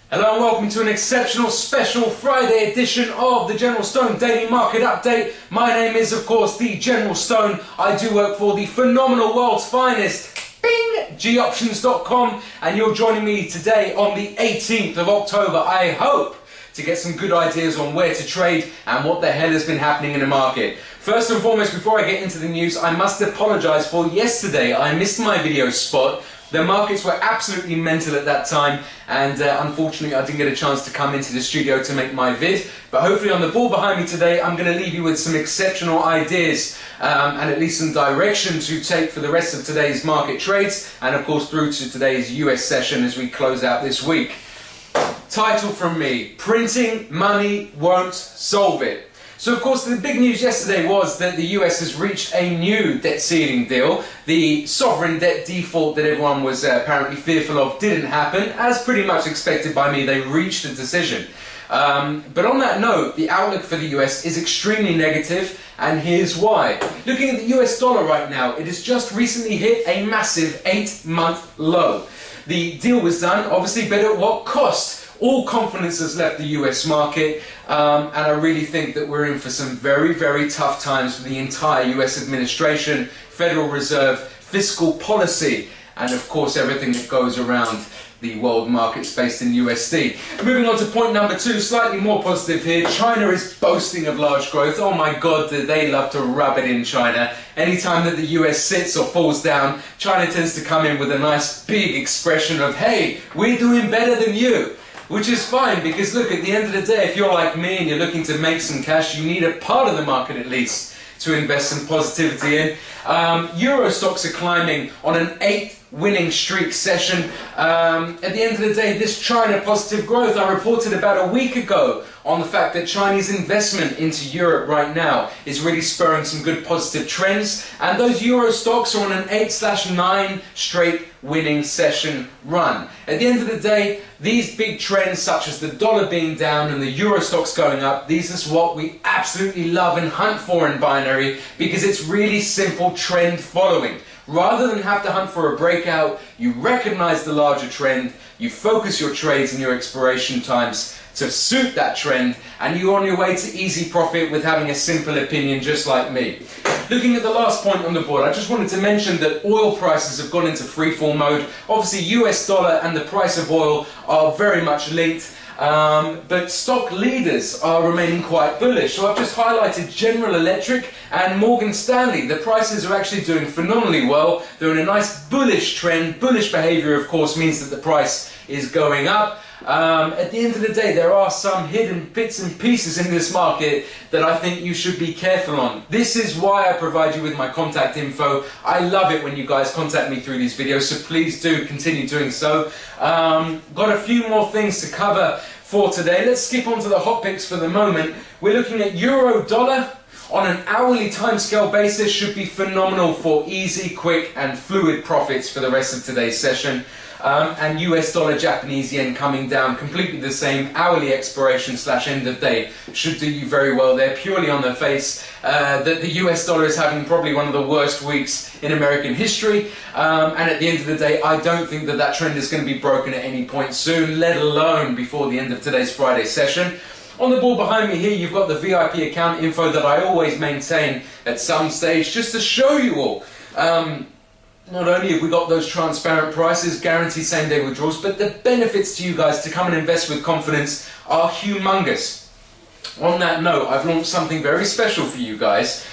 Hello and welcome to an exceptional special Friday edition of the General Stone Daily Market Update. My name is, of course, the General Stone. I do work for the phenomenal world's finest, GOptions.com, and you're joining me today on the 18th of October. I hope to get some good ideas on where to trade and what the hell has been happening in the market. First and foremost, before I get into the news, I must apologise for yesterday. I missed my video spot. The markets were absolutely mental at that time, and unfortunately I didn't get a chance to come into the studio to make my vid. But hopefully on the board behind me today, I'm going to leave you with some exceptional ideas and at least some direction to take for the rest of today's market trades, and of course through to today's US session as we close out this week. Title from me: Printing money won't solve it. So of course the big news yesterday was that the US has reached a new debt ceiling deal. The sovereign debt default that everyone was apparently fearful of didn't happen. As pretty much expected by me, they reached a decision. But on that note, the outlook for the US is extremely negative, and here's why. Looking at the US dollar right now, it has just recently hit a massive 8-month low. The deal was done, obviously, but at what cost? All confidence has left the US market, and I really think that we're in for some very, very tough times for the entire US administration, Federal Reserve, fiscal policy, and of course everything that goes around the world markets based in USD. Moving on to point number 2, slightly more positive here. China is boasting of large growth. Oh my God, do they love to rub it in, China. Anytime that the US sits or falls down, China tends to come in with a nice big expression of, hey, we're doing better than you. Which is fine, because look, at the end of the day, if you're like me and you're looking to make some cash, you need a part of the market at least to invest some positivity in. Euro stocks are climbing on an 8th winning streak session. At the end of the day, this China positive growth, I reported about a week ago on the fact that Chinese investment into Europe right now is really spurring some good positive trends, and those Euro stocks are on an 8/9 straight winning session run. At the end of the day, these big trends such as the dollar being down and the Euro stocks going up, these is what we absolutely love and hunt for in binary, because it's really simple trend following. Rather than have to hunt for a breakout, you recognize the larger trend, you focus your trades and your expiration times to suit that trend, and you're on your way to easy profit with having a simple opinion just like me. Looking at the last point on the board, I just wanted to mention that oil prices have gone into freefall mode. Obviously US dollar and the price of oil are very much linked, but stock leaders are remaining quite bullish. So I've just highlighted General Electric and Morgan Stanley. The prices are actually doing phenomenally well. They're in a nice bullish trend. Bullish behavior, of course, means that the price is going up. At the end of the day, there are some hidden bits and pieces in this market that I think you should be careful on. This is why I provide you with my contact info. I love it when you guys contact me through these videos, so please do continue doing so. Got a few more things to cover for today. Let's skip on to the hot picks for the moment. We're looking at Euro dollar on an hourly timescale basis. Should be phenomenal for easy, quick and fluid profits for the rest of today's session. And US dollar Japanese yen coming down, completely the same, hourly expiration / end of day should do you very well there, purely on the face that the US dollar is having probably one of the worst weeks in American history, and at the end of the day I don't think that that trend is going to be broken at any point soon, let alone before the end of today's Friday session. On the board behind me here, you've got the VIP account info that I always maintain at some stage, just to show you all. Not only have we got those transparent prices, guaranteed same-day withdrawals, but the benefits to you guys to come and invest with confidence are humongous. On that note, I've launched something very special for you guys.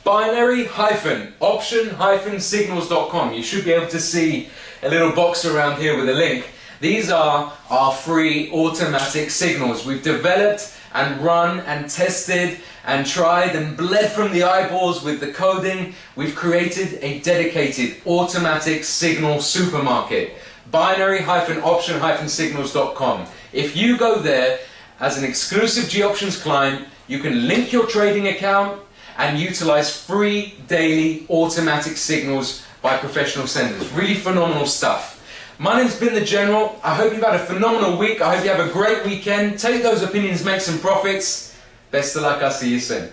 Binary-option-signals.com. You should be able to see a little box around here with a link. These are our free automatic signals. We've developed and run and tested and tried and bled from the eyeballs with the coding. We've created a dedicated automatic signal supermarket. Binary-option-signals.com. If you go there as an exclusive GOptions client, you can link your trading account and utilize free daily automatic signals by professional senders. Really phenomenal stuff. My name's been the General. I hope you've had a phenomenal week. I hope you have a great weekend. Take those opinions, make some profits. Best of luck. I'll see you soon.